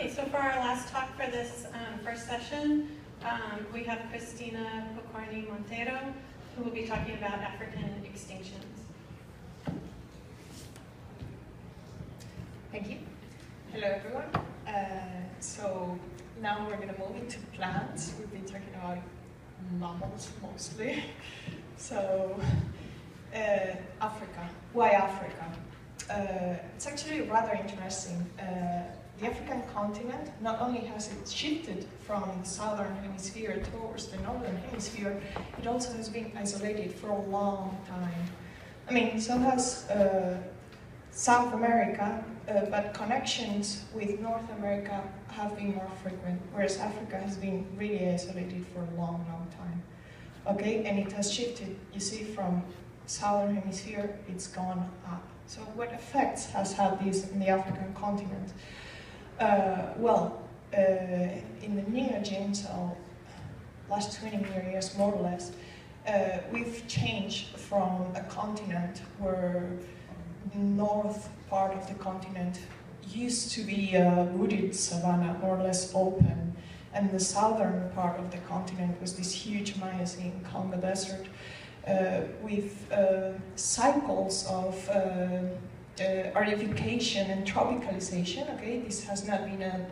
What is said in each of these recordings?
Okay, so for our last talk for this first session, we have Cristina Pokorny Montero, who will be talking about African extinctions. Thank you. Hello, everyone. So now we're going to move into plants. We've been talking about mammals mostly. So Africa. Why Africa? It's actually rather interesting. The African continent not only has it shifted from the southern hemisphere towards the northern hemisphere, it also has been isolated for a long time. I mean, so has South America, but connections with North America have been more frequent, whereas Africa has been really isolated for a long, long time. Okay, and it has shifted, you see, from southern hemisphere, it's gone up. So what effects has had this in the African continent? In the Neogene, so last 20 years more or less, we've changed from a continent where the north part of the continent used to be a wooded savanna, more or less open, and the southern part of the continent was this huge Miocene Congo desert with cycles of aridification and tropicalization. Okay, this has not been a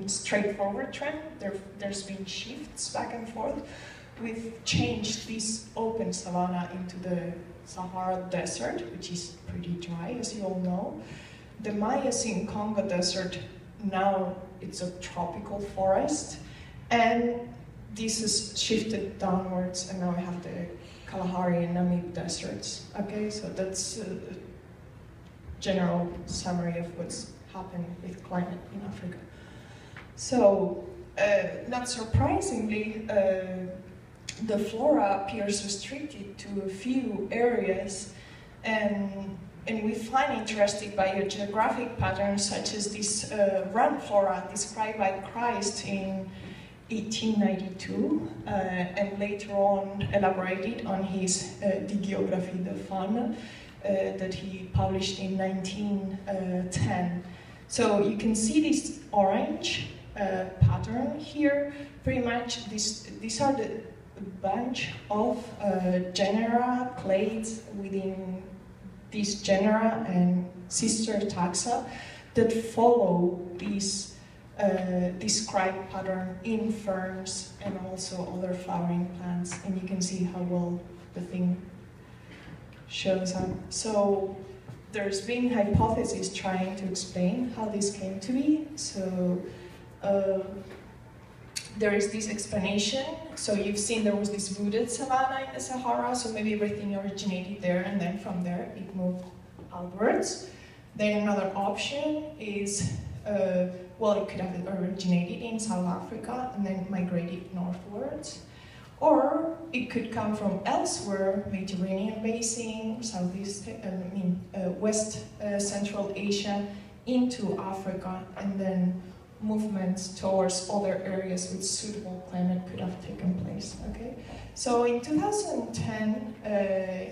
straightforward trend. There's been shifts back and forth. We've changed this open savanna into the Sahara Desert, which is pretty dry, as you all know. The Miocene Congo Desert, now it's a tropical forest, and this has shifted downwards, and now we have the Kalahari and Namib deserts. Okay, so that's a general summary of what's happening with climate in Africa. So, not surprisingly, the flora appears restricted to a few areas, and we find interesting biogeographic patterns such as this run flora described by Christ in 1892, and later on elaborated on his Digiographie de faune that he published in 1910. So you can see this orange pattern here. Pretty much these are the bunch of genera, clades within these genera and sister taxa that follow this described pattern in ferns and also other flowering plants, and you can see how well the thing shows up. So there's been hypotheses trying to explain how this came to be. So there is this explanation. So you've seen there was this wooded savanna in the Sahara, so maybe everything originated there, and then from there it moved outwards. Then another option is, well, it could have originated in South Africa and then migrated northwards. Or it could come from elsewhere, Mediterranean basin, West Central Asia, into Africa, and then movements towards other areas with suitable climate could have taken place. Okay, so in 2010,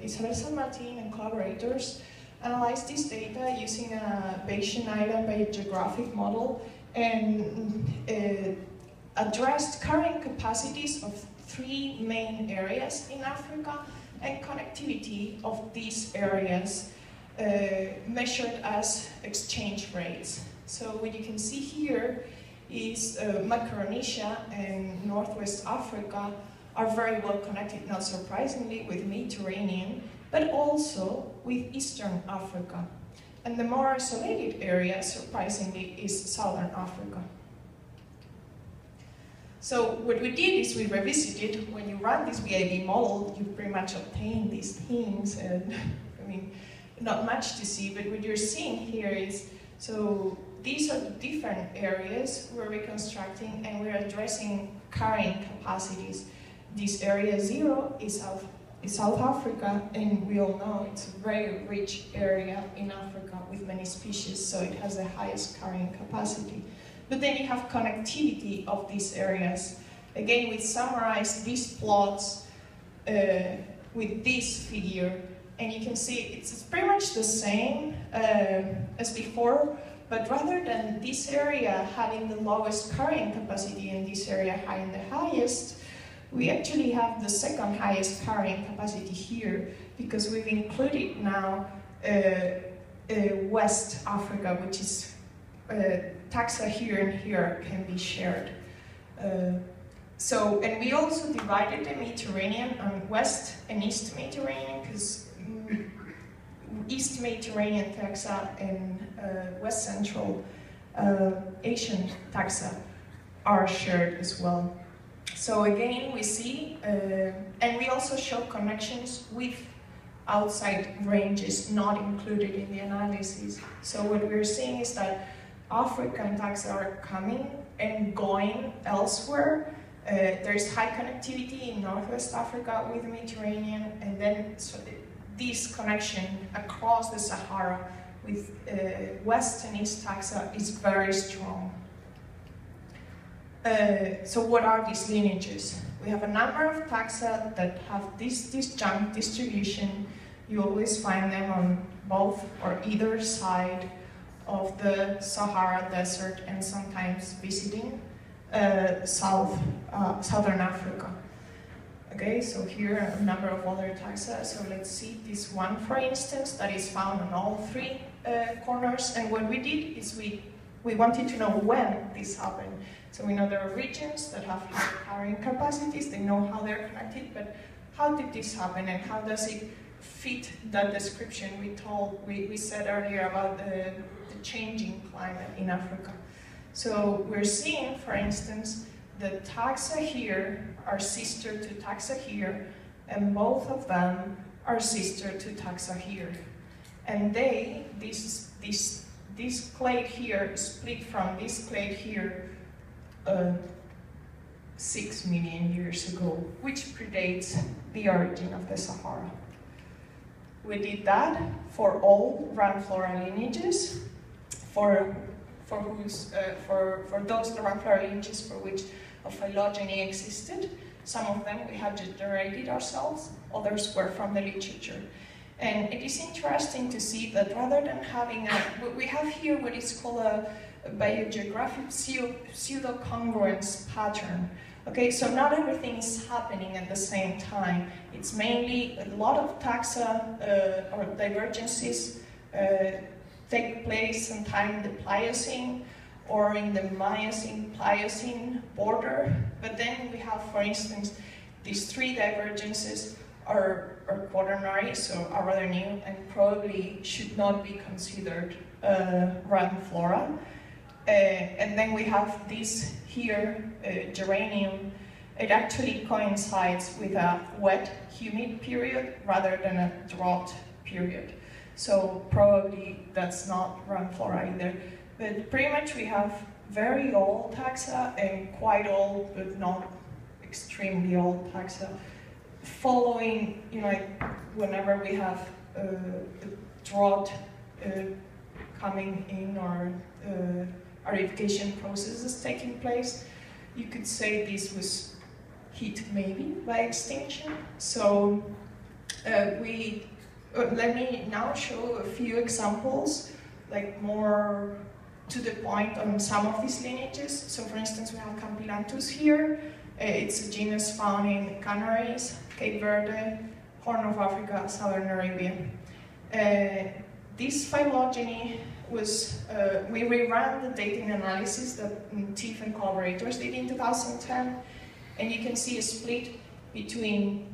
Isabel and collaborators analyzed this data using a Bayesian island biogeographic model and addressed current capacities of 3 main areas in Africa and connectivity of these areas measured as exchange rates. So what you can see here is Micronesia and Northwest Africa are very well connected, not surprisingly, with Mediterranean, but also with Eastern Africa. And the more isolated area, surprisingly, is Southern Africa. So what we did is we revisited, when you run this VIB model, you pretty much obtain these things, and I mean, not much to see, but what you're seeing here is, so these are the different areas we're reconstructing, and we're addressing carrying capacities. This area 0 is South Africa, and we all know it's a very rich area in Africa with many species, so it has the highest carrying capacity. But then you have connectivity of these areas. Again, we summarize these plots with this figure, and you can see it's pretty much the same as before, but rather than this area having the lowest carrying capacity and this area having the highest, we actually have the second highest carrying capacity here, because we've included now West Africa, which is taxa here and here can be shared. And we also divided the Mediterranean on West and East Mediterranean, because East Mediterranean taxa and West Central Asian taxa are shared as well. So again, we see, and we also show connections with outside ranges not included in the analysis. So what we're seeing is that African taxa are coming and going elsewhere. There's high connectivity in Northwest Africa with the Mediterranean, and then this connection across the Sahara with West and East taxa is very strong. So what are these lineages? We have a number of taxa that have this disjunct distribution. You always find them on both or either side of the Sahara Desert, and sometimes visiting Southern Africa. Okay, so here a number of other taxa. So let's see this one, for instance, that is found on all three corners. And what we did is we wanted to know when this happened. So we know there are regions that have high carrying capacities, they know how they're connected, but how did this happen and how does it fit that description we said earlier about the changing climate in Africa? So we're seeing, for instance, the taxa here are sister to taxa here, and both of them are sister to taxa here. And this clade here split from this clade here 6 million years ago, which predates the origin of the Sahara. We did that for all Ramflora lineages, for those Ramflora lineages for which a phylogeny existed. Some of them we had generated ourselves, others were from the literature. And it is interesting to see that rather than having we have here what is called a biogeographic pseudo-congruence pattern. Okay, so not everything is happening at the same time. It's mainly a lot of taxa or divergences take place sometime in the Pliocene or in the Miocene-Pliocene border. But then we have, for instance, these three divergences are quaternary, so are rather new and probably should not be considered Ramflora. And then we have this here, geranium. It actually coincides with a wet, humid period rather than a drought period. So probably that's not Ramflora either. But pretty much we have very old taxa and quite old, but not extremely old taxa. Following, whenever we have a drought coming in or aridification processes taking place, you could say this was hit maybe by extinction. So let me now show a few examples, like more to the point on some of these lineages. So for instance, we have Campilanthus here. It's a genus found in Canaries, Cape Verde, Horn of Africa, Southern Arabia. This phylogeny was, we reran the dating analysis that Tiff and collaborators did in 2010, and you can see a split between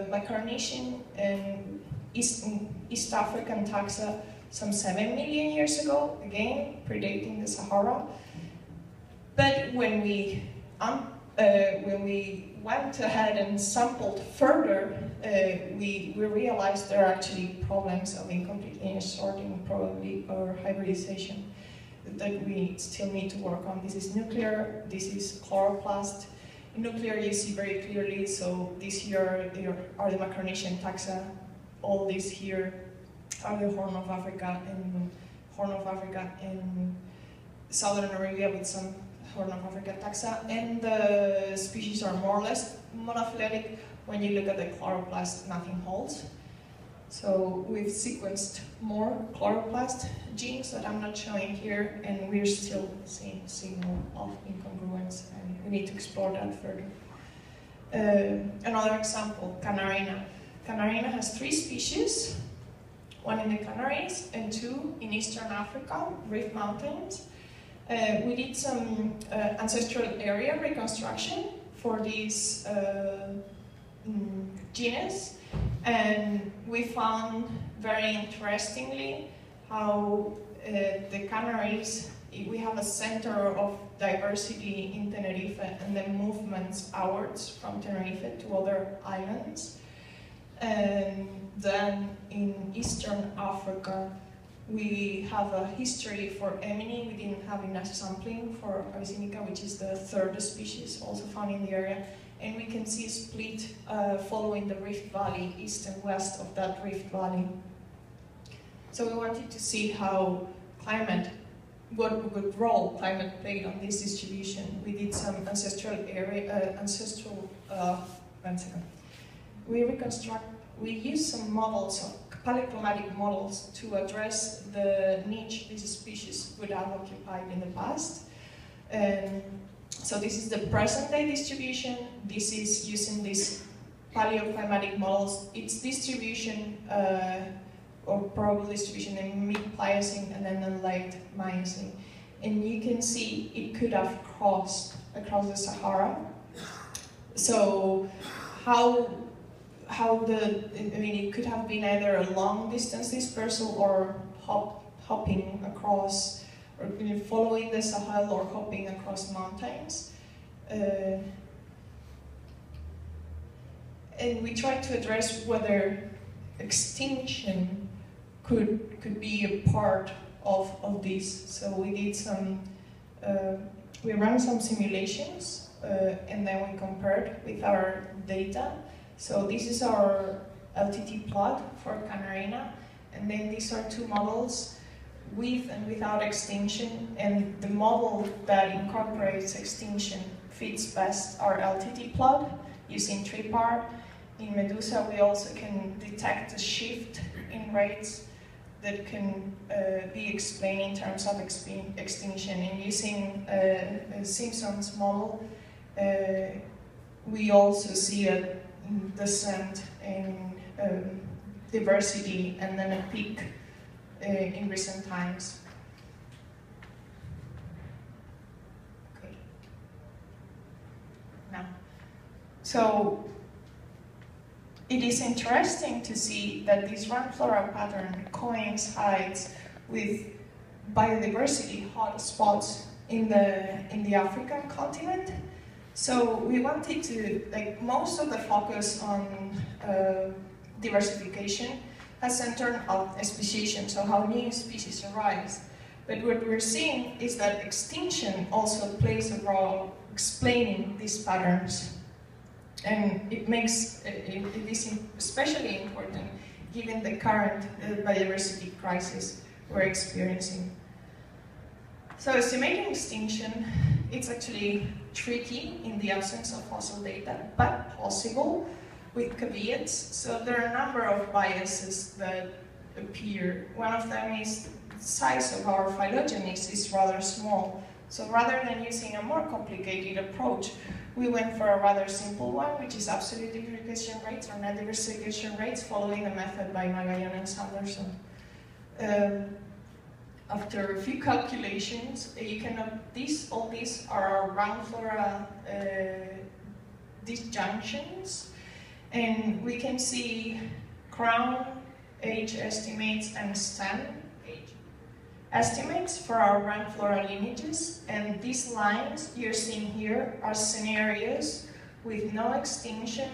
Micronesian and East African taxa some 7 million years ago, again, predating the Sahara. But when we went ahead and sampled further, we realized there are actually problems of incomplete lineage sorting, probably, or hybridization that we still need to work on. This is nuclear, this is chloroplast. In nuclear, you see very clearly, so these here are the Micronesian taxa, all these here are the Horn of Africa and Southern Arabia with some Horn of Africa taxa, and the species are more or less monophyletic. When you look at the chloroplast, nothing holds. So we've sequenced more chloroplast genes that I'm not showing here, and we're still seeing signal of incongruence, and we need to explore that further. Another example, Canarina. Canarina has 3 species, 1 in the Canaries and 2 in Eastern Africa, Rift Mountains. We did some ancestral area reconstruction for these genus, and we found very interestingly how the Canaries, we have a center of diversity in Tenerife and then movements outwards from Tenerife to other islands. And then in Eastern Africa, we have a history for Emini. We didn't have enough sampling for Abyssinica, which is the 3rd species also found in the area. And we can see a split following the Rift Valley, east and west of that Rift Valley. So we wanted to see how climate, what role climate played on this distribution. We did some ancestral we used some models of paleoclimatic models to address the niche these species would have occupied in the past. So this is the present day distribution. This is using these paleoclimatic models. Its distribution, or probable distribution in mid-Pliocene and then the late Miocene. And you can see it could have crossed across the Sahara. So it could have been either a long distance dispersal or hopping across, or following the Sahel or hopping across mountains. And we tried to address whether extinction could be a part of this. So we did some, we ran some simulations and then we compared with our data. So this is our LTT plot for Canarina, and then these are 2 models with and without extinction, and the model that incorporates extinction fits best our LTT plot using tripar. In Medusa we also can detect a shift in rates that can be explained in terms of extinction, and using a Simpson's model we also see a descent in diversity and then a peak in recent times. Okay. Now, so it is interesting to see that this run flora pattern coincides with biodiversity hotspots in the African continent. So we wanted to, most of the focus on diversification has centered on speciation, so how new species arise. But what we're seeing is that extinction also plays a role explaining these patterns. And it is especially important given the current biodiversity crisis we're experiencing. So estimating extinction, it's actually tricky in the absence of fossil data, but possible with caveats. So there are a number of biases that appear. One of them is the size of our phylogenies is rather small. So rather than using a more complicated approach, we went for a rather simple one, which is absolute diversification rates or net diversification rates, following a method by Magayan and Sanderson. After a few calculations, you can note all these are our round flora disjunctions, and we can see crown age estimates and stem age estimates for our round flora lineages. And these lines you're seeing here are scenarios with no extinction,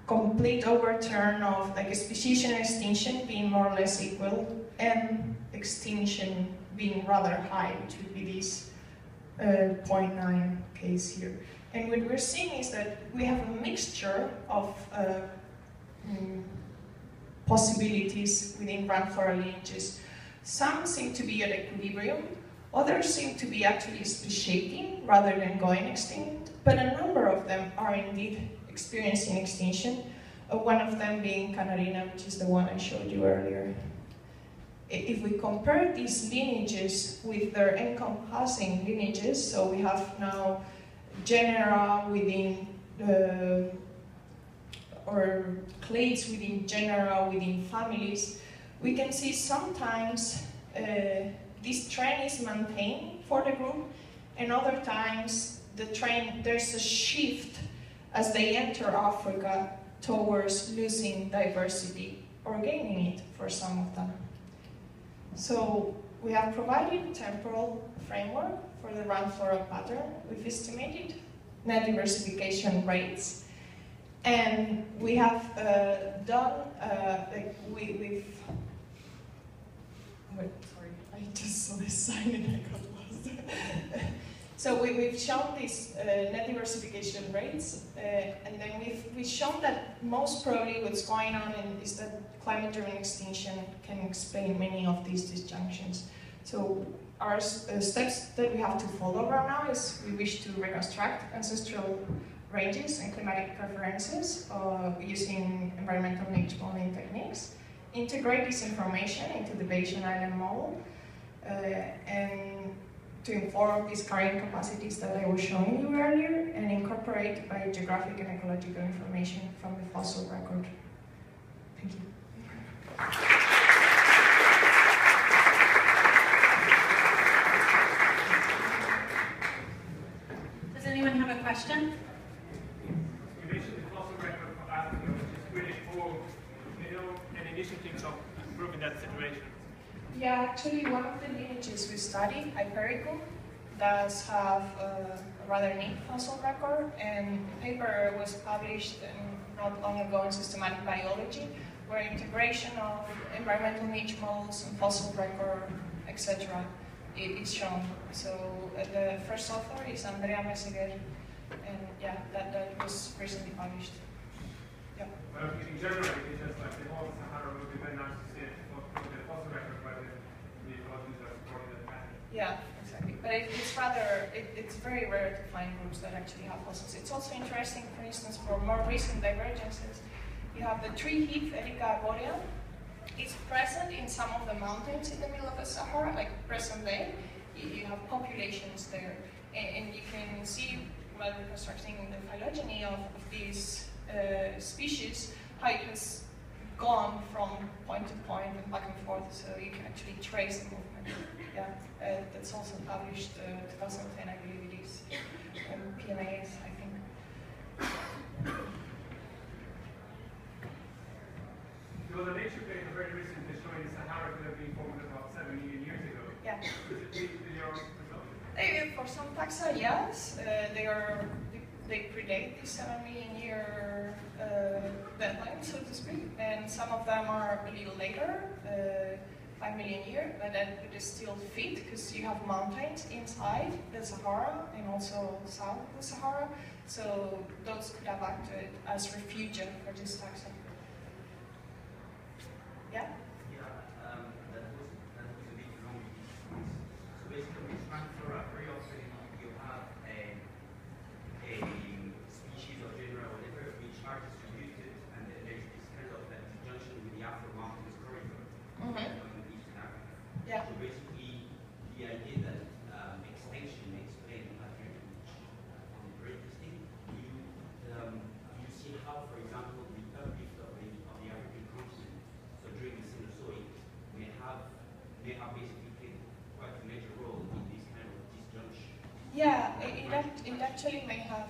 complete overturn of speciation and extinction being more or less equal, and extinction being rather high, which would be this 0.9 case here. And what we're seeing is that we have a mixture of possibilities within round flora lineages. Some seem to be at equilibrium, others seem to be actually speciating rather than going extinct, but a number of them are indeed experiencing extinction. one of them being Canarina, which is the one I showed you earlier. If we compare these lineages with their encompassing lineages, so we have now genera within or clades within genera, within families, we can see sometimes this trend is maintained for the group, and other times there's a shift as they enter Africa towards losing diversity or gaining it for some of them. So we have provided temporal framework for the run flora pattern. We've estimated net diversification rates, and we have done wait, sorry, I just saw this sign and I got lost. So we've shown these net diversification rates, and then we've shown that most probably what's going on is that climate-driven extinction can explain many of these disjunctions. So our steps that we have to follow right now is we wish to reconstruct ancestral ranges and climatic preferences using environmental niche modeling techniques, integrate this information into the Bayesian island model, and to inform these carrying capacities that I was showing you earlier, and incorporate biogeographic and ecological information from the fossil record. Thank you. Does anyone have a question? You mentioned the fossil record for Africa, which is really poor. Any initiatives of improving that situation? Yeah, actually one of the lineages we studied, Hypericum, does have a rather neat fossil record, and a paper was published not long ago in Systematic Biology, where integration of environmental niche models and fossil record, etc. is shown. So the first author is Andrea Meseguer, and yeah, that was recently published. Yeah. Well, in general, it's just like the whole Sahara would be very nice to see it for the fossil record, but the ecologists are supporting that pattern. Yeah, exactly. But it's very rare to find groups that actually have fossils. It's also interesting, for instance, for more recent divergences. You have the tree heath, Erica arborea. It's present in some of the mountains in the middle of the Sahara, like present day. You have populations there, and you can see, while reconstructing the phylogeny of these species, how it has gone from point to point and back and forth, so you can actually trace the movement. Yeah, that's also published 2010, I believe it is, PNAS, I think. There was a nature paper very recently showing the Sahara could have been formed about 7 million years ago. Yeah. Is it your result? For some taxa, yes, they predate the 7 million year deadline, so to speak, and some of them are a little later, 5 million year, but that it is still fit because you have mountains inside the Sahara and also south of the Sahara, so those could have acted as refuge for this taxa. Yeah? That was a bit wrong. So basically, with flora, very often you have a species or genera or whatever which are distributed, and then there's this kind of disjunction with the Afro Mountains corridor in Eastern Africa. Yeah. So basically, the idea that extinction may explain pattern on the very interesting. You see how, for example, the uplift of the African continent, so during the Cenozoic, may have basically played quite a major role in this kind of disjunction. Yeah, it actually may have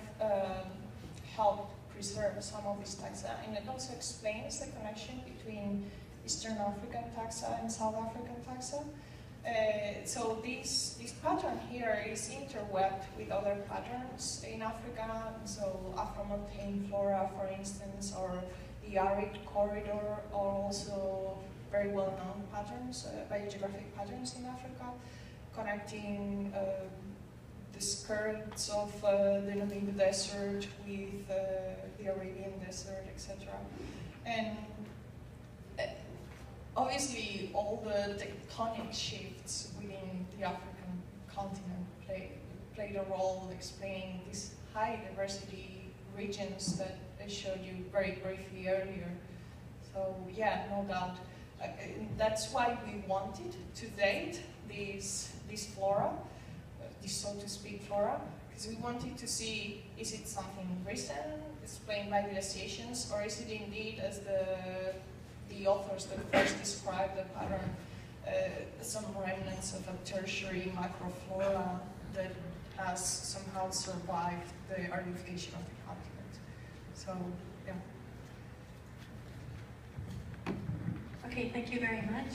helped preserve some of these taxa, and it also explains the connection between Eastern African taxa and South African taxa. So this pattern here is interwebbed with other patterns in Africa, so Afro-montane flora, for instance, or the arid corridor are also very well-known patterns, biogeographic patterns in Africa, connecting the skirts of the Namib Desert with the Arabian Desert, etc. And obviously, all the tectonic shifts within the African continent played a role explaining these high diversity regions that I showed you very briefly earlier. So yeah, no doubt. That's why we wanted to date this flora, this so to speak flora, because we wanted to see, is it something recent, explained by glaciations, or is it indeed, as the authors that first described the pattern, some remnants of a tertiary macroflora that has somehow survived the aridification of the continent. So, yeah. Okay, thank you very much.